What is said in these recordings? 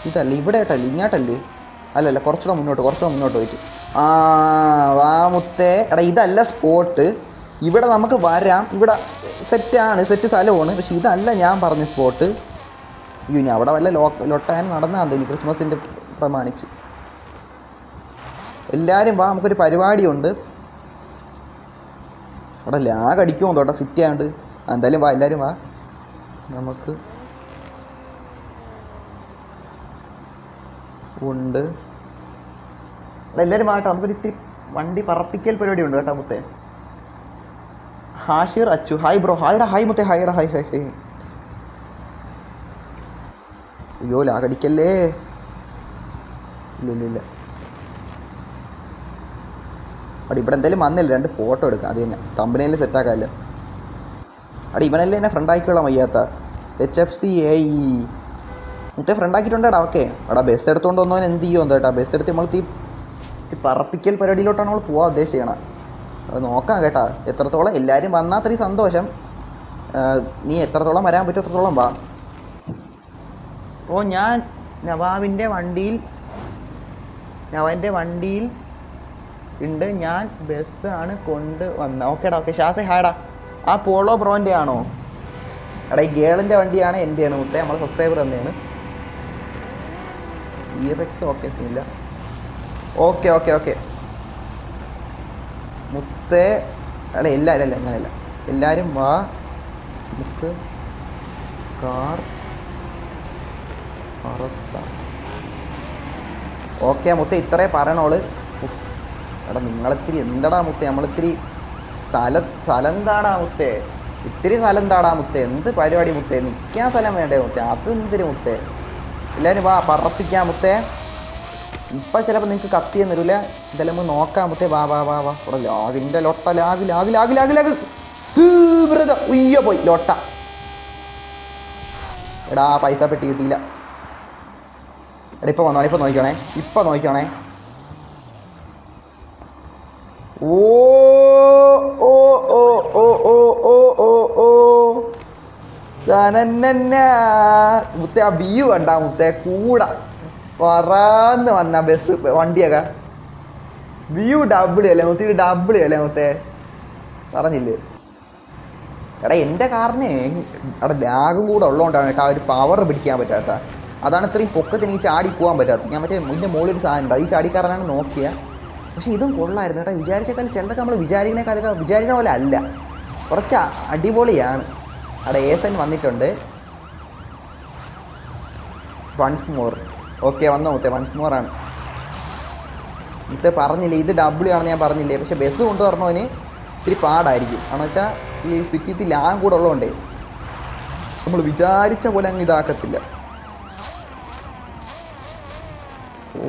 ഇതല്ല ഇവിടെ ആയിട്ടല്ലേ ഇങ്ങോട്ടല്ലേ? അല്ലല്ല കുറച്ചുകൂടെ മുന്നോട്ട് പോയിട്ട്. ആ വാ മുത്തേ. എടാ ഇതല്ല സ്പോട്ട്. ഇവിടെ നമുക്ക് വരാം. ഇവിടെ സെറ്റ് സ്ഥലമാണ്. പക്ഷെ ഇതല്ല ഞാൻ പറഞ്ഞ സ്പോട്ട്. അയ്യോ ഇനി അവിടെ വല്ല ലൊട്ടാൻ നടന്നാൽ തോന്നി ക്രിസ്മസിൻ്റെ പ്രമാണിച്ച്. എല്ലാവരും വാ, നമുക്കൊരു പരിപാടിയുണ്ട്. അവിടെ ലാഗ് അടിക്കുമോ തോട്ടെ സിറ്റി ആയതുകൊണ്ട്. എന്തായാലും വാ, എല്ലാവരും വാ. നമുക്ക് ഉണ്ട്. അവിടെ എല്ലാവരും വാട്ടെ, നമുക്കൊരു ഇത്തിരി വണ്ടി പറപ്പിക്കൽ പരിപാടി ഉണ്ട് കേട്ടോ മുത്തേ. Hashir Achu hi bro. ഹായ്ഡാ ഹായ് മുത്തേ. ഹായ്ഡാ ഹായ് ഹായ് ഹായ്. അയ്യോ ലാഗടിക്കല്ലേ. ഇല്ല അവിടെ ഇവിടെ എന്തായാലും വന്നില്ല. 2 ഫോട്ടോ എടുക്കാം. അത് തന്നെ തമ്പനയിൽ സെറ്റാക്കാമല്ലോ. അവിടെ ഇവനല്ലേ എന്നെ ഫ്രണ്ടാക്കിക്കോളാം വയ്യാത്ത HFCAE മുത്തേ ഫ്രണ്ടാക്കിയിട്ടുണ്ടാടാ. ഓക്കെ അവിടെ ബസ് എടുത്തുകൊണ്ട് വന്നവൻ എന്ത് ചെയ്യുമോ കേട്ടോ. ബസ് എടുത്ത് നമ്മൾ പറപ്പിക്കൽ പരിപാടിയിലോട്ടാണ് നമ്മൾ പോകാൻ ഉദ്ദേശിക്കണം. അത് നോക്കാം കേട്ടാ. എത്രത്തോളം എല്ലാവരും വന്നാൽ അത്രയും സന്തോഷം. നീ എത്രത്തോളം വരാൻ പറ്റും എത്രത്തോളം വാ. ഓ ഞാൻ നവാബിൻ്റെ വണ്ടിയിൽ ഉണ്ട്. ഞാൻ ബസ്സാണ് കൊണ്ട് വന്നത്. ഓക്കേടാ ഓക്കെ. ഷാസെ ഹായടാ. ആ പോളോ ബ്രോൻ്റെ ആണോ? എടാ ഈ ഗേളിൻ്റെ വണ്ടിയാണ് എൻ്റെയാണ് മുത്തേ. നമ്മളെ സബ്സ്ക്രൈബർ തന്നെയാണ്. EFX ഓക്കെ സീനില്ല. ഓക്കെ മുത്തേ. അല്ല എല്ലാവരും അങ്ങനെയല്ല. എല്ലാവരും വാ. നമുക്ക് കാർ അറുത്താം. ഓക്കെ മുത്തേ ഇത്രേ പറയണോള്. എടാ നിങ്ങളിത്തിരി എന്താടാ മുത്തേ, നമ്മളിത്തിരി സ്ഥലം എന്താടാ മുത്തേ, ഇത്തിരി സ്ഥലം എന്താടാ മുത്തേ. എന്ത് പരിപാടി മുത്തേ, നിൽക്കാൻ സ്ഥലം വേണ്ടേ മുത്തേ. അത് എന്തിരി മുത്തേ. എല്ലാവരും വാ പറപ്പിക്കാം മുത്തേ. ഇപ്പം ചിലപ്പോൾ നിങ്ങൾക്ക് കത്തിയെന്ന് വരില്ല. ഇതെല്ലാം നമുക്ക് നോക്കാം മുത്തേ. വാ ഇവിടെ ലാഗിൻ്റെ ലൊട്ട ലാഗ് ഉയ്യോ പോയി ലൊട്ട. എടാ പൈസ പെട്ടി കിട്ടിയില്ല. എടാ ഇപ്പം നോക്കിക്കോണേ. ഓ മുത്തേ ആ വ്യൂ കണ്ടാ മുത്തേ. കൂടെ പറന്ന് വന്ന ബസ് വണ്ടിയൊക്കെ വ്യൂ ഡബിളി അല്ലേ മുത്തേ. പറഞ്ഞില്ലേ എടാ എൻ്റെ കാറിന് അവിടെ ലാഗും കൂടെ ഉള്ളതുകൊണ്ടാണ് കേട്ടോ ഒരു പവർ പിടിക്കാൻ പറ്റാത്ത. അതാണ് ഇത്രയും പൊക്കത്തിന് എനിക്ക് ചാടി പോകാൻ പറ്റാത്തത്. ഞാൻ മറ്റേ ഇതിൻ്റെ മുകളിൽ ഒരു സാധനം ഉണ്ട്, ഈ ചാടിക്കാരനാണ് നോക്കിയ. പക്ഷേ ഇതും കൊള്ളായിരുന്നു കേട്ടോ. വിചാരിച്ചേക്കാൾ ചിലതൊക്കെ നമ്മൾ വിചാരിക്കണ പോലെ അല്ല, കുറച്ച് അടിപൊളിയാണ്. അവിടെ ASN വന്നിട്ടുണ്ട്. Once more. ഓക്കെ വന്നോ മുത്തേ. വൺസ് മോർ ആണ് മുത്തേ. പറഞ്ഞില്ലേ ഇത് W ആണെന്ന് ഞാൻ പറഞ്ഞില്ലേ. പക്ഷേ ബസ് കൊണ്ടുവരണവന് ഇത്തിരി പാടായിരിക്കും. കാരണം വെച്ചാൽ ഈ സിറ്റിത്തിൽ ലാഗ് കൂടെ ഉള്ളതുകൊണ്ടേ നമ്മൾ വിചാരിച്ച പോലെ അങ്ങ് ഇതാക്കത്തില്ല. ഓ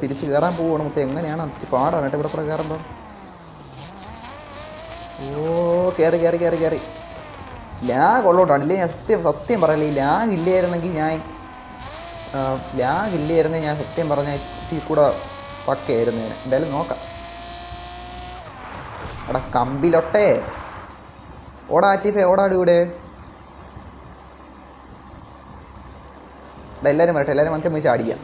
തിരിച്ച് കയറാൻ പോവുകയാണ് മുത്തേ. എങ്ങനെയാണ് അത്തി പാടാണ് കേട്ടോ ഇവിടെ കൂടെ കയറുമ്പോൾ. ഓ കയറി ലാഗ് ഉള്ളതുകൊണ്ടാണ്. ഇല്ലേ സത്യം പറയല്ലേ, ഈ ലാഗ് ഇല്ലായിരുന്നെങ്കിൽ ഞാൻ സത്യം പറഞ്ഞാൽ ഇത്തിരി കൂടെ പക്കയായിരുന്നു. എന്തായാലും നോക്കാം. എടാ കമ്പിലൊട്ടേ ഓടാ ആറ്റിഫേ ഓടാടി കൂടെ. എല്ലാവരും വരട്ടെ, എല്ലാവരും വന്നിട്ട് പോയി ചാടിക്കാം.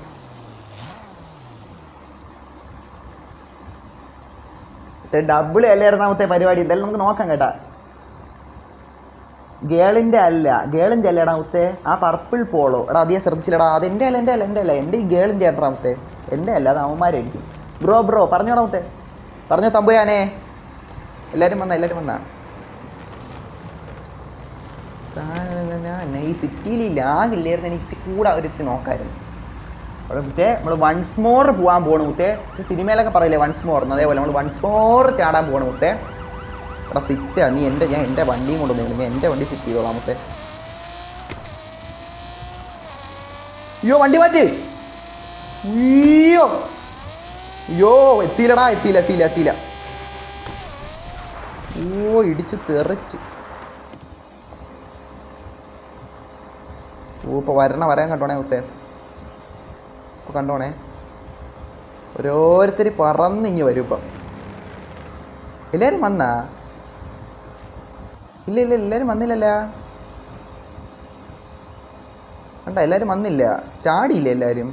ഡബിൾ അല്ലേ എറണാകുളത്തെ പരിപാടി. എന്തായാലും നമുക്ക് നോക്കാം കേട്ടാ. ഗേളിൻ്റെ അല്ലേടാ മുത്തേ. ആ പർപ്പിൾ പോളോ എടാ അധികം ശ്രദ്ധിച്ചില്ലടാ. അത് എൻ്റെ അല്ല എൻ്റെ ഈ ഗേളിൻ്റെ ഏട്ടാ മുത്തേ. എൻ്റെ അല്ല, അത് അവന്മാരായിരിക്കും. ബ്രോ പറഞ്ഞോടാ മുത്തേ. പറഞ്ഞോ തമ്പുരാനെ. എല്ലാവരും വന്നാ ഈ സിറ്റിയിൽ ലാഗ് ഇല്ലായിരുന്നു. എനിക്ക് കൂടെ ഒരു നോക്കായിരുന്നു. അവിടെ മുത്തേ നമ്മൾ വൺസ് മോർ പോകാൻ പോകണം മുത്തേ. സിനിമയിലൊക്കെ പറയില്ലേ വൺസ് മോർ എന്ന്, അതേപോലെ നമ്മൾ വൺസ് മോർ ചാടാൻ പോകണം മുത്തേ. അവിടെ സിറ്റാ. ഞാൻ എൻ്റെ വണ്ടിയും കൊണ്ടുവന്നു. എൻ്റെ വണ്ടി സിറ്റ് ചെയ്തോളാം മുത്തേ. അയ്യോ വണ്ടി മാറ്റി. അയ്യോ എത്തിയില്ല. ഓ ഇടിച്ച് തെറിച്ച്. ഓ ഇപ്പോൾ വരാൻ കണ്ടോണേ മുത്തേ. ഇപ്പോൾ കണ്ടോണേ. ഓരോരുത്തർ പറന്നിങ്ങി വരും ഇപ്പം. എല്ലാവരും വന്നാ? ഇല്ല എല്ലാവരും വന്നില്ലല്ലോ. കണ്ട എല്ലാവരും വന്നില്ല, ചാടിയില്ല എല്ലാവരും.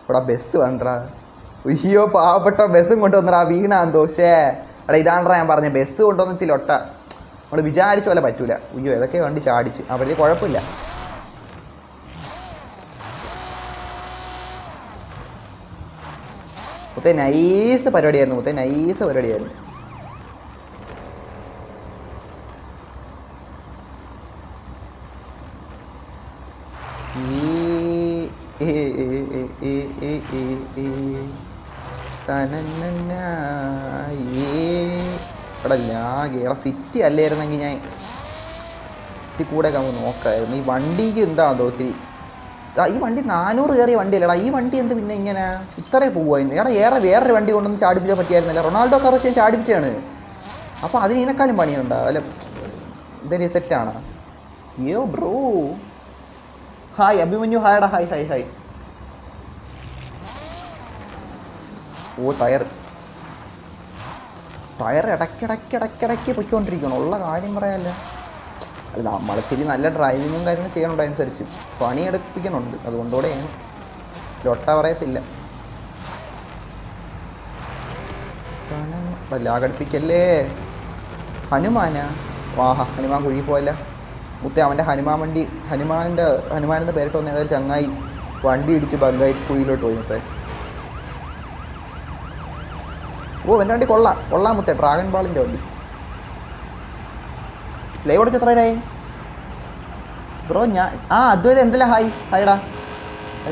ഇവിടെ ബസ് വന്നടാ. അയ്യോ പാവപ്പെട്ട ബസ്സും കൊണ്ടുവന്നടാ, വീണാന്ന് ദോശേ. എടാ ഇതാണ്ടാ ഞാൻ പറഞ്ഞ ബസ് കൊണ്ടുവന്നിട്ടില്ല ഒട്ട. നമ്മൾ വിചാരിച്ച പോലെ പറ്റൂല. അയ്യോ ഏതൊക്കെ വണ്ടി ചാടിച്ച്, അവിടെ കുഴപ്പമില്ല. മുത്തേ നൈസ് പരിപാടിയായിരുന്നു, മുത്തേ നൈസ് പരിപാടിയായിരുന്നു. എടാ ലാഗേടാ, സിറ്റി അല്ലായിരുന്നെങ്കിൽ ഞാൻ സിറ്റി കൂടെ ഒക്കെ നമുക്ക് നോക്കായിരുന്നു. ഈ വണ്ടിക്ക് എന്താണോ ഒത്തിരി, ഈ വണ്ടി 400 കയറിയ വണ്ടിയല്ലടാ. ഈ വണ്ടി എന്ത് പിന്നെ ഇങ്ങനെ ഇത്രേ പോകുമായിരുന്നു. എടാ വേറൊരു വണ്ടി കൊണ്ടൊന്ന് ചാടിപ്പിച്ചാൽ പറ്റിയായിരുന്നില്ല. Ronaldo correct ചാടിപ്പിച്ചാണ്. അപ്പോൾ അതിന് ഇതിനേക്കാളും പണിയുണ്ടോ? അല്ല എന്തെങ്കിലും സെറ്റാണ്. യോ ബ്രോ ഹായ് അഭിമന്യു, ഹായടാ, ഹായ് ഹായ് ഹായ്. ഓ ടയർ ഇടയ്ക്കിടയ്ക്ക് പൊയ്ക്കൊണ്ടിരിക്കണം. ഉള്ള കാര്യം പറയാമല്ലോ. അല്ല നമ്മളിത്തിരി നല്ല ഡ്രൈവിങ്ങും കാര്യങ്ങളും ചെയ്യണുണ്ട്, അനുസരിച്ച് പണിയെടുപ്പിക്കണുണ്ട്. അതുകൊണ്ടോടെയാണ് ലൊട്ട പറയത്തില്ല. ലാഗടിപ്പിക്കല്ലേ. ഹനുമാനാ? വാഹ ഹനുമാൻ കുഴി പോയല്ല മുത്തേ. അവൻ്റെ ഹനുമാൻ വണ്ടി, ഹനുമാനെന്ന് പേരിട്ട് വന്ന ഏതൊരു ചങ്ങായി വണ്ടി ഇടിച്ച് ബഗ്ഗായി കുഴിയിലോട്ട് പോയി മുത്തേ. ഓ എൻ്റെ വണ്ടി കൊള്ളാം മുത്തേ, ഡ്രാഗൺ ബാളിൻ്റെ വണ്ടി. ലൈവ് കൊടുത്ത് എത്ര പേരായി ബ്രോ? ഞാൻ അതുവരെ എന്തെല്ലാം ഹായ്ടാ.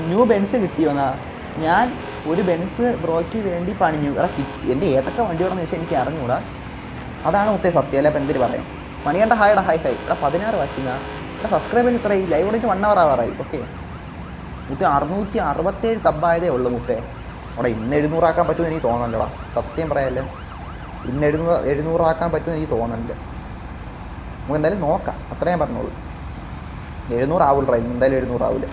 New Benz കിട്ടിയോന്നാ? ഞാൻ ഒരു ബെൻസ് ബ്രോയ്ക്ക് വേണ്ടി പണിഞ്ഞു. എടാ കിട്ടി. എൻ്റെ ഏതൊക്കെ വണ്ടിയോടെന്ന് ചോദിച്ചാൽ എനിക്ക് അറിഞ്ഞൂടാ. അതാണ് മുത്തേ സത്യം, അല്ല അപ്പം എന്തിന് പറയാം. മണിയേണ്ട ഹായ്ടാ, ഹായ് 16 വാച്ചിങ്ങാ. ഇവിടെ സബ്സ്ക്രൈബേഴ്സ് ഇത്രയും ലൈവ് ഓടിച്ച് 1 hour ആവാറായി. ഓക്കെ മുത്തേ 667 സബ്ബായതേ ഉള്ളൂ മുത്തേ. അവിടെ ഇന്ന് 700 ആക്കാൻ പറ്റുമെന്ന് എനിക്ക് തോന്നല്ലടാ, സത്യം പറയാമല്ലേ. ഇന്ന് 700 ആക്കാൻ പറ്റുമെന്ന് എനിക്ക് തോന്നല്ല. നമുക്ക് എന്തായാലും നോക്കാം, അത്രയും പറഞ്ഞോളൂ. 700 ആവില്ല, ഇന്ന് എന്തായാലും 700 ആവില്ല.